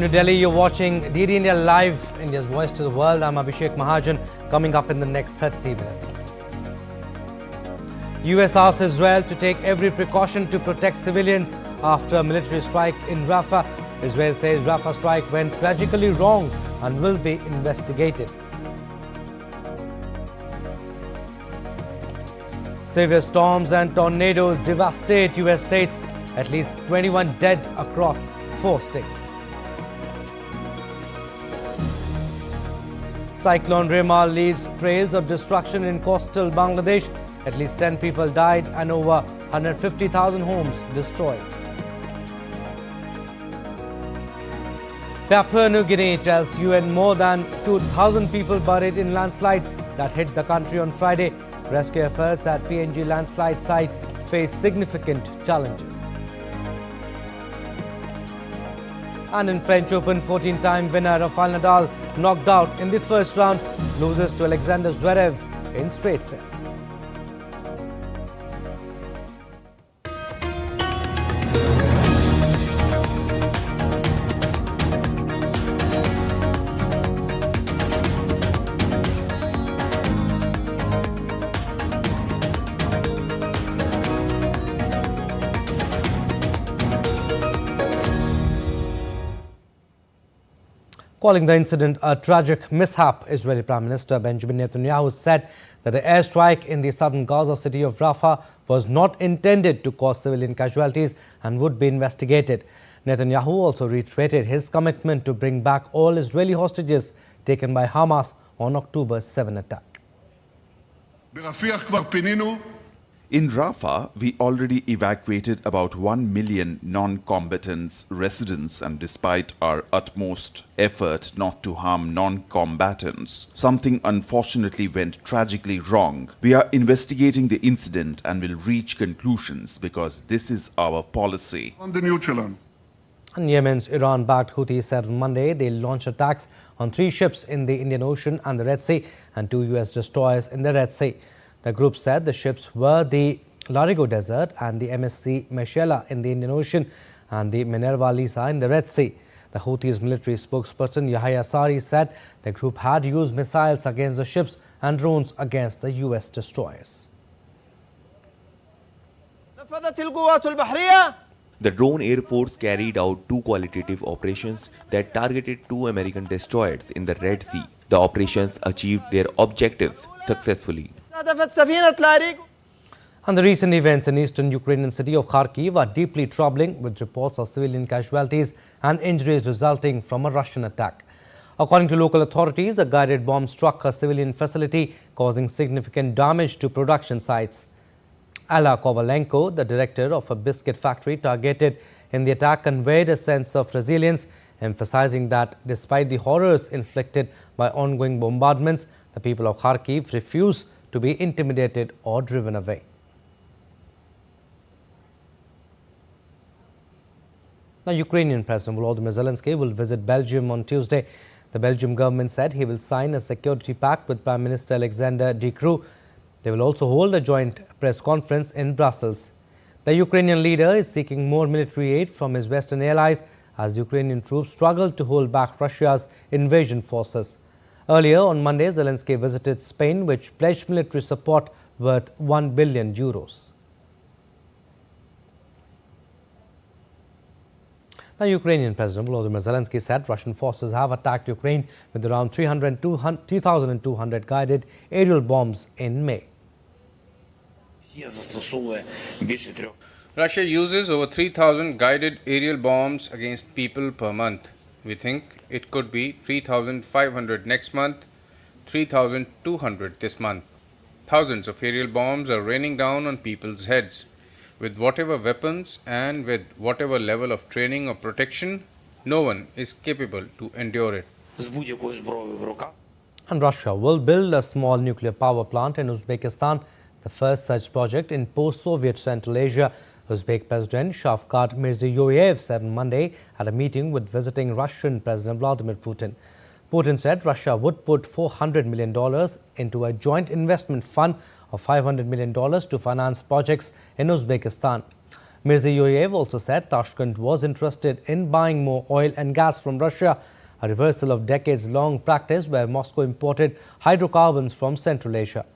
New Delhi, you're watching DD India Live, India's voice to the world. I'm Abhishek Mahajan. Coming up in the next 30 minutes. US asks Israel to take every precaution to protect civilians after a military strike in Rafah. Israel says Rafah strike went tragically wrong and will be investigated. Severe storms and tornadoes devastate US states. At least 21 dead across 4 states. Cyclone Remal leaves trails of destruction in coastal Bangladesh. At least 10 people died and over 150,000 homes destroyed. Papua New Guinea tells UN more than 2,000 people buried in landslide that hit the country on Friday. Rescue efforts at PNG landslide site face significant challenges. And in French Open, 14-time winner Rafael Nadal knocked out in the first round, loses to Alexander Zverev in straight sets. Calling the incident a tragic mishap, Israeli Prime Minister Benjamin Netanyahu said that the airstrike in the southern Gaza city of Rafah was not intended to cause civilian casualties and would be investigated. Netanyahu also reiterated his commitment to bring back all Israeli hostages taken by Hamas on October 7 attack. In Rafah, we already evacuated about 1 million non-combatants residents, and despite our utmost effort not to harm non-combatants, something unfortunately went tragically wrong. We are investigating the incident and will reach conclusions because this is our policy. On the new challenge. And Yemen's Iran-backed Houthis said on Monday they launched attacks on 3 ships in the Indian Ocean and the Red Sea and 2 US destroyers in the Red Sea. The group said the ships were the Larigo Desert and the MSC Meshela in the Indian Ocean and the Minerva Lisa in the Red Sea. The Houthis military spokesperson Yahya Sari said the group had used missiles against the ships and drones against the US destroyers. The drone air force carried out 2 qualitative operations that targeted 2 American destroyers in the Red Sea. The operations achieved their objectives successfully. And the recent events in eastern Ukrainian city of Kharkiv are deeply troubling, with reports of civilian casualties and injuries resulting from a Russian attack. According to local authorities, a guided bomb struck a civilian facility, causing significant damage to production sites. Alla Kovalenko, the director of a biscuit factory targeted in the attack, conveyed a sense of resilience, emphasizing that despite the horrors inflicted by ongoing bombardments, the people of Kharkiv refuse to be intimidated or driven away. Now, Ukrainian President Volodymyr Zelensky will visit Belgium on Tuesday. The Belgian government said he will sign a security pact with Prime Minister Alexander De Croo. They will also hold a joint press conference in Brussels. The Ukrainian leader is seeking more military aid from his Western allies as Ukrainian troops struggle to hold back Russia's invasion forces. Earlier on Monday, Zelensky visited Spain, which pledged military support worth €1 billion. Now, Ukrainian President Volodymyr Zelensky said Russian forces have attacked Ukraine with around 3,200 guided aerial bombs in May. Russia uses over 3,000 guided aerial bombs against people per month. We think it could be 3,500 next month, 3,200 this month. Thousands of aerial bombs are raining down on people's heads. With whatever weapons and with whatever level of training or protection, no one is capable to endure it. And Russia will build a small nuclear power plant in Uzbekistan, the first such project in post-Soviet Central Asia. Uzbek President Shavkat Mirziyoyev said on Monday at a meeting with visiting Russian President Vladimir Putin. Putin said Russia would put $400 million into a joint investment fund of $500 million to finance projects in Uzbekistan. Mirziyoyev also said Tashkent was interested in buying more oil and gas from Russia, a reversal of decades-long practice where Moscow imported hydrocarbons from Central Asia.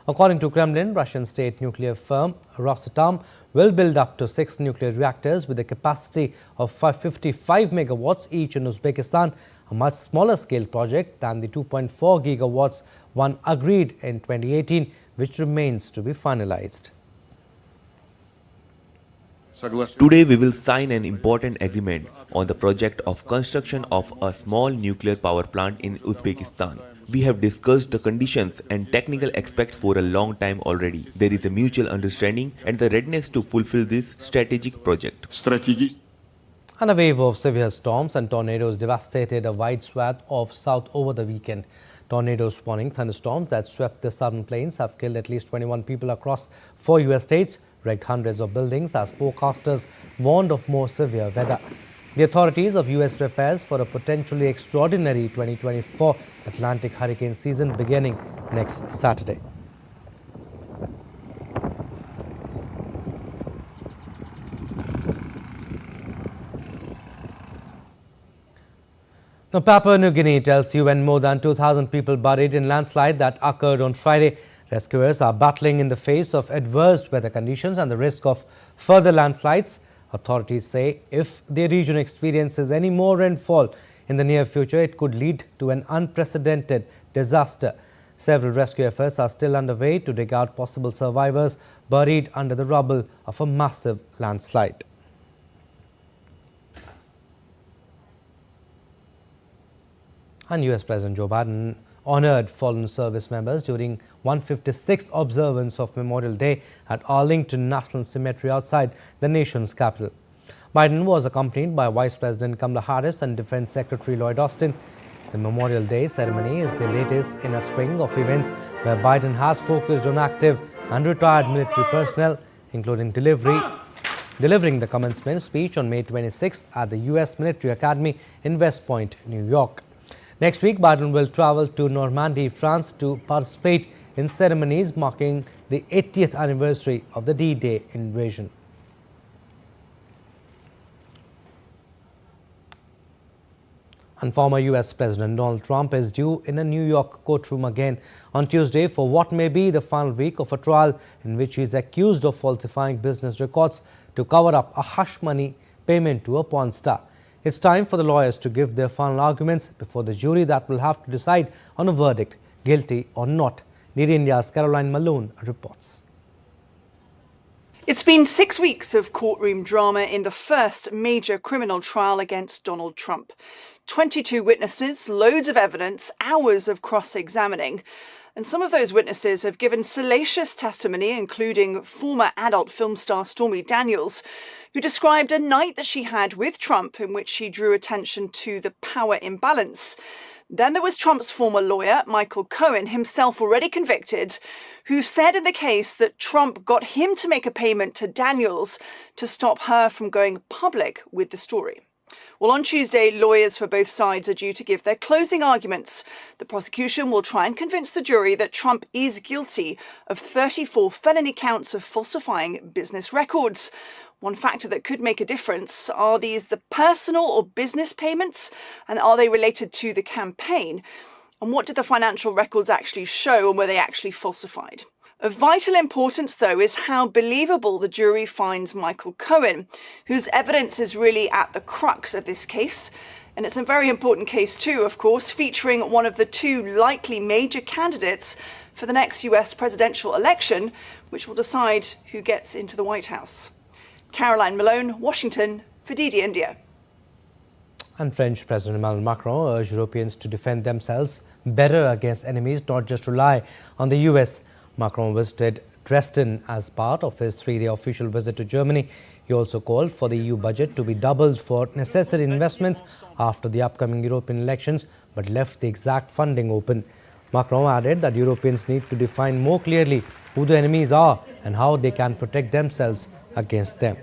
According to Kremlin, Russian state nuclear firm Rosatom will build up to 6 nuclear reactors with a capacity of 55 megawatts each in Uzbekistan, a much smaller scale project than the 2.4 gigawatts one agreed in 2018, which remains to be finalized. Today we will sign an important agreement on the project of construction of a small nuclear power plant in Uzbekistan. We have discussed the conditions and technical aspects for a long time already. There is a mutual understanding and the readiness to fulfill this strategic project. And a wave of severe storms and tornadoes devastated a wide swath of south over the weekend. Tornadoes warning thunderstorms that swept the southern plains have killed at least 21 people across 4 U.S. states, wrecked hundreds of buildings as forecasters warned of more severe weather. The authorities of U.S. prepares for a potentially extraordinary 2024 Atlantic hurricane season beginning next Saturday. Now, Papua New Guinea tells UN more than 2,000 people buried in landslide that occurred on Friday. Rescuers are battling in the face of adverse weather conditions and the risk of further landslides. Authorities say if the region experiences any more rainfall in the near future, it could lead to an unprecedented disaster. Several rescue efforts are still underway to dig out possible survivors buried under the rubble of a massive landslide. And US President Joe Biden honored fallen service members during 156th observance of Memorial Day at Arlington National Cemetery outside the nation's capital. Biden was accompanied by Vice President Kamala Harris and Defense Secretary Lloyd Austin. The Memorial Day ceremony is the latest in a string of events where Biden has focused on active and retired military personnel, including delivering the commencement speech on May 26th at the U.S. Military Academy in West Point, New York. Next week, Biden will travel to Normandy, France to participate in ceremonies marking the 80th anniversary of the D-Day invasion. And former U.S. President Donald Trump is due in a New York courtroom again on Tuesday for what may be the final week of a trial in which he is accused of falsifying business records to cover up a hush money payment to a porn star. It's time for the lawyers to give their final arguments before the jury that will have to decide on a verdict, guilty or not. Need India's Caroline Malone reports. It's been 6 weeks of courtroom drama in the first major criminal trial against Donald Trump. 22 witnesses, loads of evidence, hours of cross-examining. And some of those witnesses have given salacious testimony, including former adult film star Stormy Daniels, who described a night that she had with Trump in which she drew attention to the power imbalance. Then there was Trump's former lawyer, Michael Cohen, himself already convicted, who said in the case that Trump got him to make a payment to Daniels to stop her from going public with the story. Well, on Tuesday, lawyers for both sides are due to give their closing arguments. The prosecution will try and convince the jury that Trump is guilty of 34 felony counts of falsifying business records. One factor that could make a difference, are these the personal or business payments, and are they related to the campaign? And what did the financial records actually show, and were they actually falsified? Of vital importance, though, is how believable the jury finds Michael Cohen, whose evidence is really at the crux of this case. And it's a very important case too, of course, featuring one of the two likely major candidates for the next US presidential election, which will decide who gets into the White House. Caroline Malone, Washington, for DD India. And French President Emmanuel Macron urged Europeans to defend themselves better against enemies, not just rely on the US. Macron visited Dresden as part of his 3-day official visit to Germany. He also called for the EU budget to be doubled for necessary investments after the upcoming European elections, but left the exact funding open. Macron added that Europeans need to define more clearly who the enemies are and how they can protect themselves against them.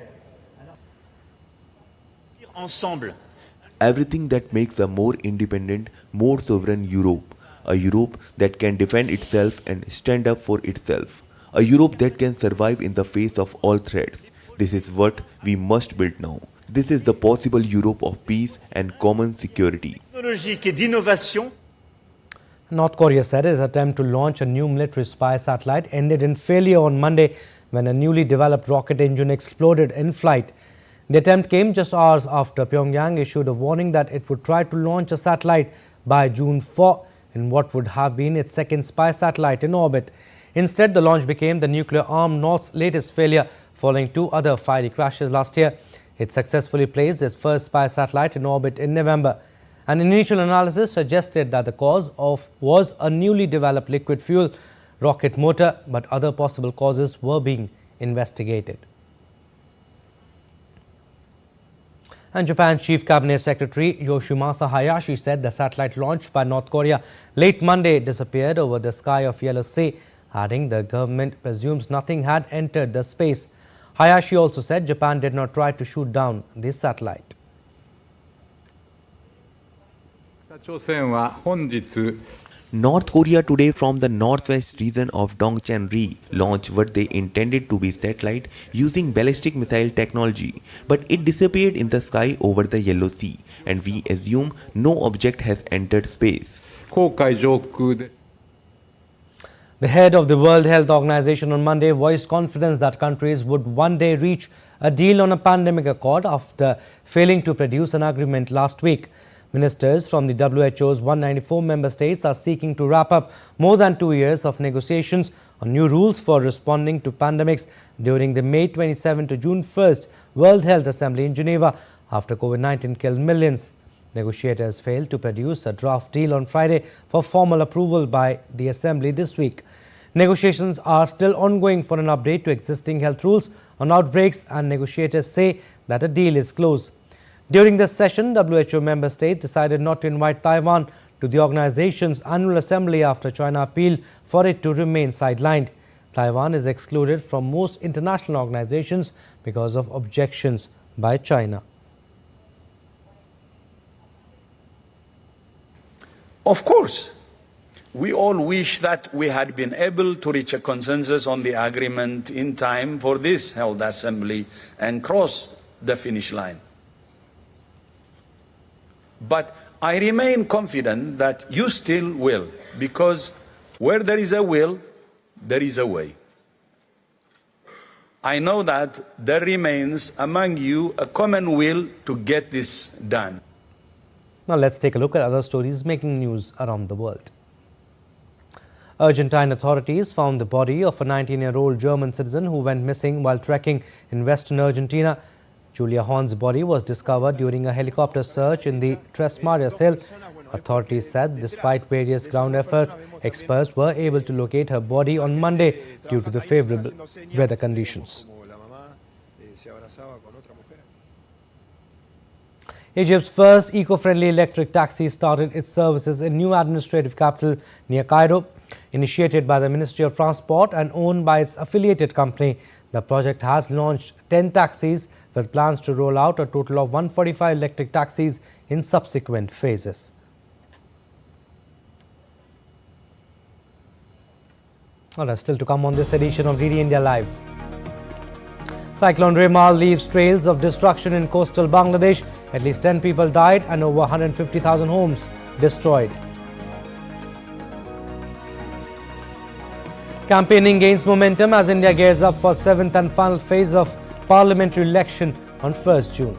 Everything that makes a more independent, more sovereign Europe. A Europe that can defend itself and stand up for itself. A Europe that can survive in the face of all threats. This is what we must build now. This is the possible Europe of peace and common security. North Korea said its attempt to launch a new military spy satellite ended in failure on Monday when a newly developed rocket engine exploded in flight. The attempt came just hours after Pyongyang issued a warning that it would try to launch a satellite by June 4 in what would have been its second spy satellite in orbit. Instead, the launch became the nuclear-armed North's latest failure following two other fiery crashes last year. It successfully placed its first spy satellite in orbit in November. An initial analysis suggested that the cause was a newly developed liquid fuel rocket motor, but other possible causes were being investigated. And Japan's Chief Cabinet Secretary Yoshimasa Hayashi said the satellite launched by North Korea late Monday disappeared over the sky of Yellow Sea, adding the government presumes nothing had entered the space. Hayashi also said Japan did not try to shoot down this satellite. North Korea today from the northwest region of Dongcheon-ri launched what they intended to be satellite using ballistic missile technology, but it disappeared in the sky over the Yellow Sea, and we assume no object has entered space. The head of the World Health Organization on Monday voiced confidence that countries would one day reach a deal on a pandemic accord after failing to produce an agreement last week. Ministers from the WHO's 194 member states are seeking to wrap up more than 2 years of negotiations on new rules for responding to pandemics during the May 27 to June 1st World Health Assembly in Geneva after COVID-19 killed millions. Negotiators failed to produce a draft deal on Friday for formal approval by the Assembly this week. Negotiations are still ongoing for an update to existing health rules on outbreaks, and negotiators say that a deal is close. During this session, WHO member states decided not to invite Taiwan to the organization's annual assembly after China appealed for it to remain sidelined. Taiwan is excluded from most international organizations because of objections by China. Of course, we all wish that we had been able to reach a consensus on the agreement in time for this held assembly and cross the finish line. But I remain confident that you still will, because where there is a will, there is a way. I know that there remains among you a common will to get this done. Now let's take a look at other stories making news around the world. Argentine authorities found the body of a 19-year-old German citizen who went missing while trekking in western Argentina. Julia Horn's body was discovered during a helicopter search in the Tres Marias Hill. Authorities said despite various ground efforts, experts were able to locate her body on Monday due to the favorable weather conditions. Egypt's first eco-friendly electric taxi started its services in new administrative capital near Cairo. Initiated by the Ministry of Transport and owned by its affiliated company, the project has launched 10 taxis with plans to roll out a total of 145 electric taxis in subsequent phases. Still to come on this edition of DD India Live. Cyclone Remal leaves trails of destruction in coastal Bangladesh. At least 10 people died and over 150,000 homes destroyed. Campaigning gains momentum as India gears up for 7th and final phase of parliamentary election on 1st June.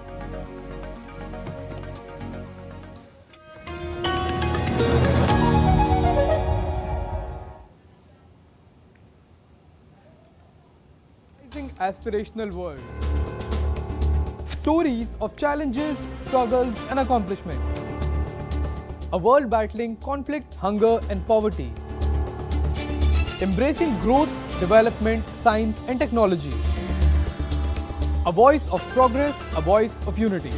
Aspirational world. Stories of challenges, struggles and accomplishment. A world battling conflict, hunger and poverty. Embracing growth, development, science and technology. A voice of progress, a voice of unity.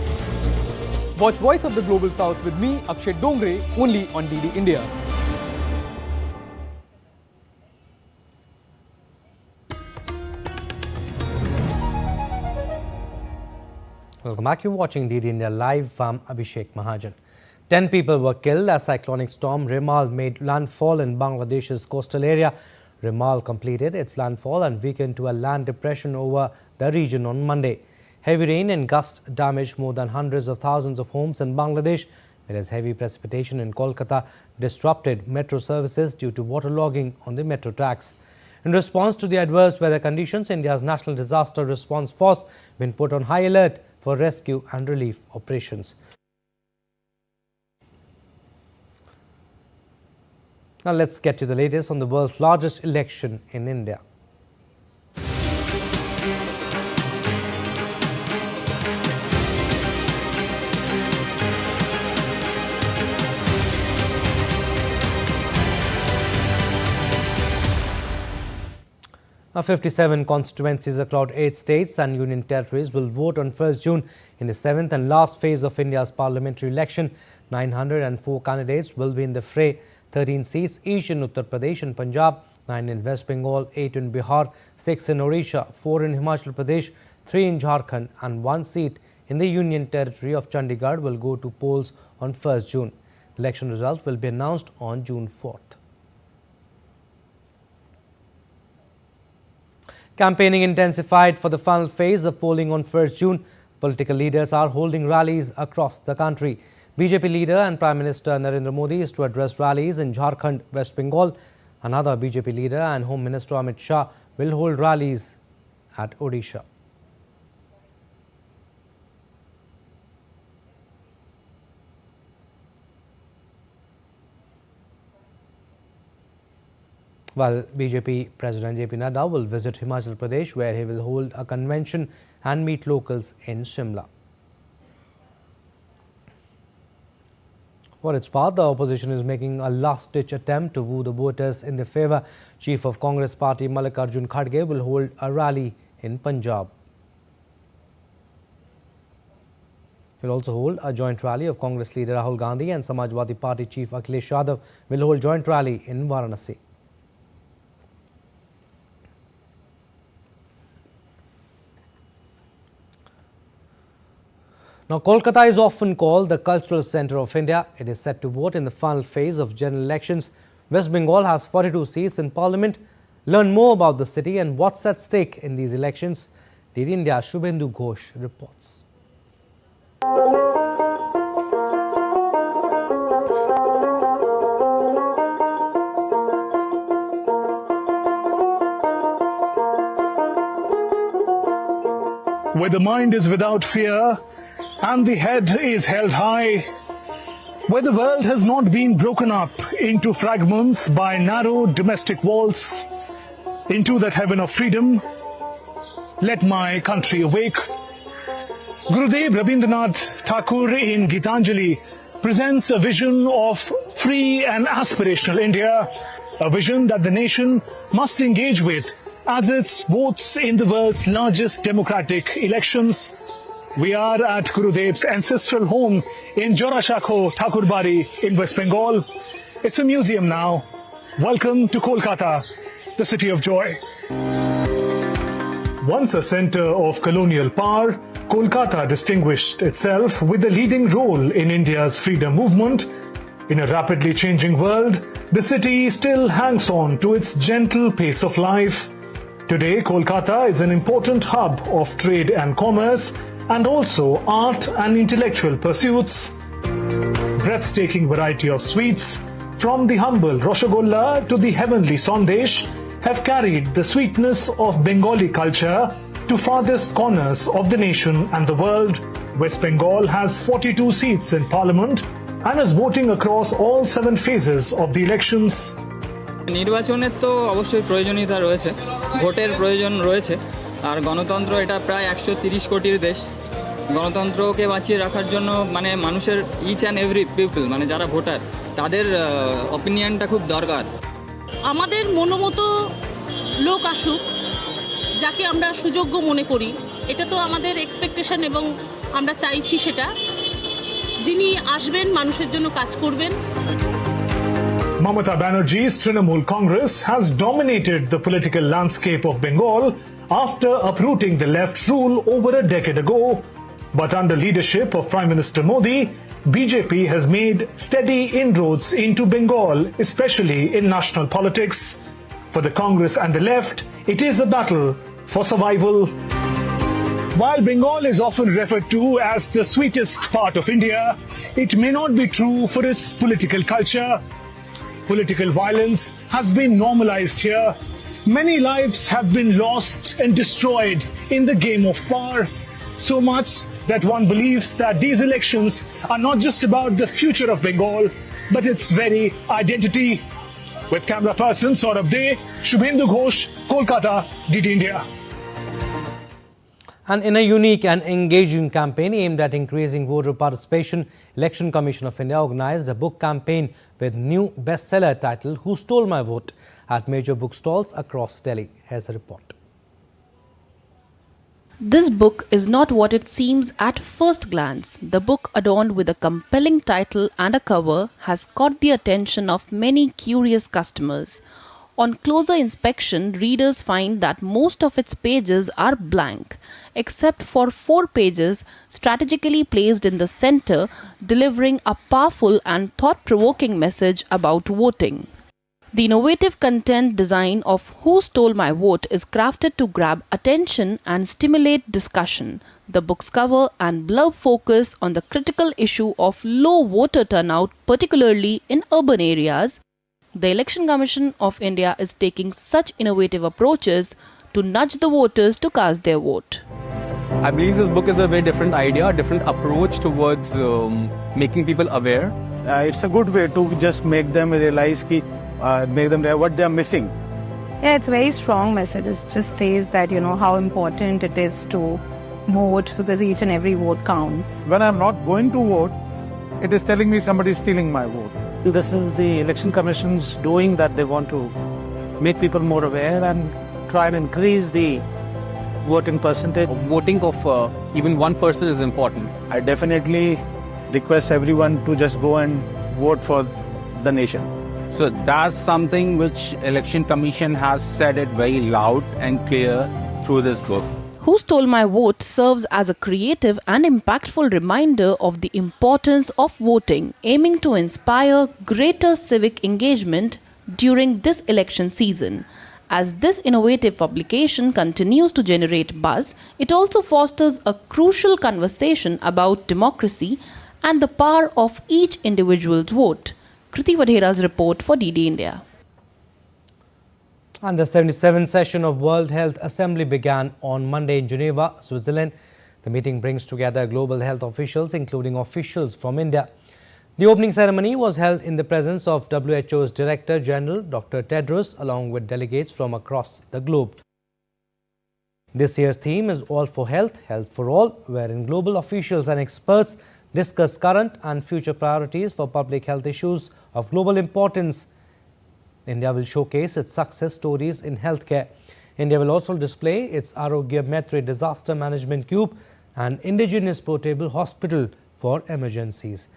Watch Voice of the Global South with me, Akshay Dongre, only on DD India. Welcome back. You're watching DD India Live. I'm Abhishek Mahajan. 10 people were killed as cyclonic storm Remal made landfall in Bangladesh's coastal area. Remal completed its landfall and weakened to a land depression over the region on Monday. Heavy rain and gusts damaged more than hundreds of thousands of homes in Bangladesh, whereas heavy precipitation in Kolkata disrupted metro services due to waterlogging on the metro tracks. In response to the adverse weather conditions, India's National Disaster Response Force been put on high alert for rescue and relief operations. Now let's get to the latest on the world's largest election in India. Now, 57 constituencies across 8 states and union territories will vote on 1st June in the 7th and last phase of India's parliamentary election. 904 candidates will be in the fray. 13 seats each in Uttar Pradesh and Punjab, 9 in West Bengal, 8 in Bihar, 6 in Odisha, 4 in Himachal Pradesh, 3 in Jharkhand and 1 seat in the union territory of Chandigarh will go to polls on 1st June. The election results will be announced on June 4th. Campaigning intensified for the final phase of polling on 1st June. Political leaders are holding rallies across the country. BJP leader and Prime Minister Narendra Modi is to address rallies in Jharkhand, West Bengal. Another BJP leader and Home Minister Amit Shah will hold rallies at Odisha. While BJP President JP Nadda will visit Himachal Pradesh, where he will hold a convention and meet locals in Shimla. For its part, the opposition is making a last-ditch attempt to woo the voters in their favour. Chief of Congress Party Mallikarjun Kharge will hold a rally in Punjab. He will also hold a joint rally of Congress leader Rahul Gandhi, and Samajwadi Party Chief Akhilesh Yadav will hold joint rally in Varanasi. Now, Kolkata is often called the cultural centre of India. It is set to vote in the final phase of general elections. West Bengal has 42 seats in parliament. Learn more about the city and what's at stake in these elections. DD India's Shubhendu Ghosh reports. Where the mind is without fear and the head is held high, where the world has not been broken up into fragments by narrow domestic walls, into that heaven of freedom, let my country awake. Gurudev Rabindranath Tagore in Gitanjali presents a vision of free and aspirational India, a vision that the nation must engage with as it votes in the world's largest democratic elections. We are at Gurudev's ancestral home in Jorashakho, Thakurbari in West Bengal. It's a museum now. Welcome to Kolkata, the city of joy. Once a center of colonial power, Kolkata distinguished itself with a leading role in India's freedom movement. In a rapidly changing world, the city still hangs on to its gentle pace of life. Today, Kolkata is an important hub of trade and commerce, and also art and intellectual pursuits. Breathtaking variety of sweets, from the humble Rasgulla to the heavenly Sandesh, have carried the sweetness of Bengali culture to farthest corners of the nation and the world. West Bengal has 42 seats in parliament and is voting across all 7 phases of the elections. নির্বাচনের তো অবশ্যই প্রয়োজনীয়তা রয়েছে, ভোটের প্রয়োজন রয়েছে, আর গণতন্ত্র এটা প্রায় 130 কোটির দেশ। গণতন্ত্রকে বাঁচিয়ে রাখার জন্য মানে মানুষের ইচ অ্যান্ড এভরি পিপল মানে যারা ভোটার তাদের অপিনিয়নটা খুব দরকার। আমাদের মনোমতো লোক আসুক, যাকে আমরা সুযোগ্য মনে করি, এটা তো আমাদের এক্সপেকটেশন এবং আমরা চাইছি সেটা, যিনি আসবেন মানুষের জন্য কাজ করবেন। Mamata Banerjee's Trinamool Congress has dominated the political landscape of Bengal after uprooting the left rule over a decade ago. But under leadership of Prime Minister Modi, BJP has made steady inroads into Bengal, especially in national politics. For the Congress and the left, it is a battle for survival. While Bengal is often referred to as the sweetest part of India, it may not be true for its political culture. Political violence has been normalized here. Many lives have been lost and destroyed in the game of power. So much that one believes that these elections are not just about the future of Bengal, but its very identity. With camera person Saurabh De, Shubhendu Ghosh, Kolkata, DD India. And in a unique and engaging campaign aimed at increasing voter participation, Election Commission of India organized a book campaign with new bestseller title Who Stole My Vote at major bookstalls across Delhi. Here's a report. This book is not what it seems at first glance. The book, adorned with a compelling title and a cover, has caught the attention of many curious customers. On closer inspection, readers find that most of its pages are blank, except for 4 pages strategically placed in the center, delivering a powerful and thought-provoking message about voting. The innovative content design of Who Stole My Vote is crafted to grab attention and stimulate discussion. The book's cover and blurb focus on the critical issue of low voter turnout, particularly in urban areas. The Election Commission of India is taking such innovative approaches to nudge the voters to cast their vote. I believe this book is a very different idea, a different approach towards making people aware. It's a good way to just make them realize what they are missing. Yeah, it's a very strong message. It just says that, how important it is to vote because each and every vote counts. When I'm not going to vote, it is telling me somebody is stealing my vote. This is the Election Commission's doing that they want to make people more aware and try and increase the voting percentage. Voting of even one person is important. I definitely request everyone to just go and vote for the nation. So that's something which Election Commission has said it very loud and clear through this book. Who Stole My Vote serves as a creative and impactful reminder of the importance of voting, aiming to inspire greater civic engagement during this election season. As this innovative publication continues to generate buzz, it also fosters a crucial conversation about democracy and the power of each individual's vote. Kriti Vadhera's report for DD India. And the 77th session of World Health Assembly began on Monday in Geneva, Switzerland. The meeting brings together global health officials, including officials from India. The opening ceremony was held in the presence of WHO's Director General, Dr. Tedros, along with delegates from across the globe. This year's theme is All for Health, Health for All, wherein global officials and experts discuss current and future priorities for public health issues of global importance. India will showcase its success stories in healthcare. India will also display its Arogya Maitri disaster management cube and indigenous portable hospital for emergencies.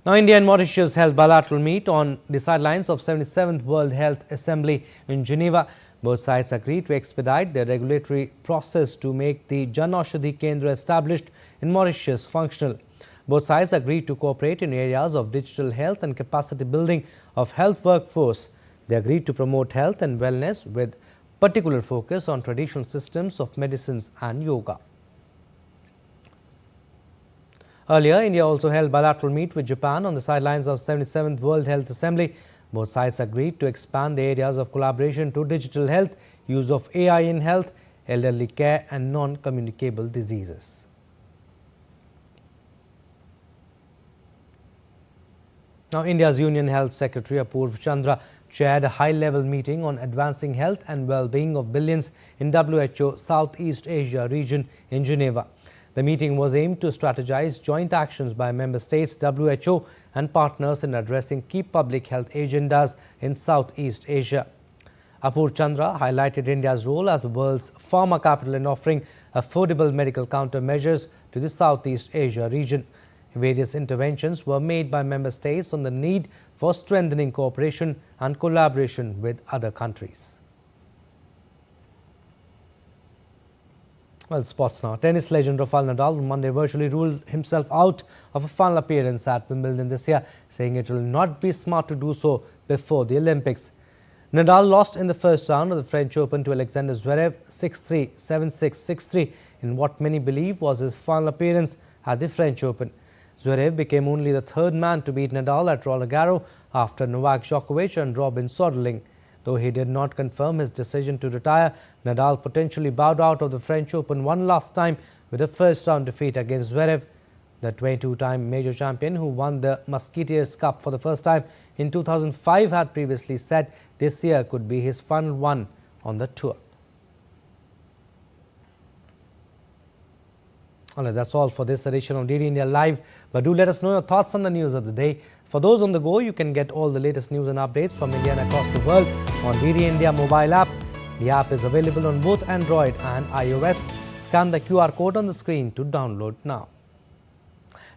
Now, India and Mauritius held bilateral meet on the sidelines of 77th World Health Assembly in Geneva. Both sides agreed to expedite their regulatory process to make the Jan Aushadhi Kendra established in Mauritius functional. Both sides agreed to cooperate in areas of digital health and capacity building of health workforce. They agreed to promote health and wellness with particular focus on traditional systems of medicines and yoga. Earlier, India also held bilateral meet with Japan on the sidelines of 77th World Health Assembly. Both sides agreed to expand the areas of collaboration to digital health, use of AI in health, elderly care and non-communicable diseases. Now, India's Union Health Secretary Apurva Chandra chaired a high-level meeting on advancing health and well-being of billions in WHO Southeast Asia region in Geneva. The meeting was aimed to strategize joint actions by member states, WHO and partners in addressing key public health agendas in Southeast Asia. Apurva Chandra highlighted India's role as the world's pharma capital in offering affordable medical countermeasures to the Southeast Asia region. Various interventions were made by member states on the need for strengthening cooperation and collaboration with other countries. Well, sports now. Tennis legend Rafael Nadal on Monday virtually ruled himself out of a final appearance at Wimbledon this year, saying it will not be smart to do so before the Olympics. Nadal lost in the first round of the French Open to Alexander Zverev 6-3, 7-6, 6-3 in what many believe was his final appearance at the French Open. Zverev became only the third man to beat Nadal at Roland Garros after Novak Djokovic and Robin Soderling. Though he did not confirm his decision to retire, Nadal potentially bowed out of the French Open one last time with a first-round defeat against Zverev. The 22-time major champion, who won the Musketeers Cup for the first time in 2005, had previously said this year could be his final one on the tour. Alright, that's all for this edition of DD India Live. But do let us know your thoughts on the news of the day. For those on the go, you can get all the latest news and updates from India and across the world on DD India mobile app. The app is available on both Android and iOS. Scan the QR code on the screen to download now.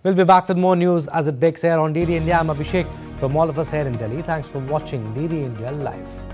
We'll be back with more news as it breaks here on DD India. I'm Abhishek from all of us here in Delhi. Thanks for watching DD India Live.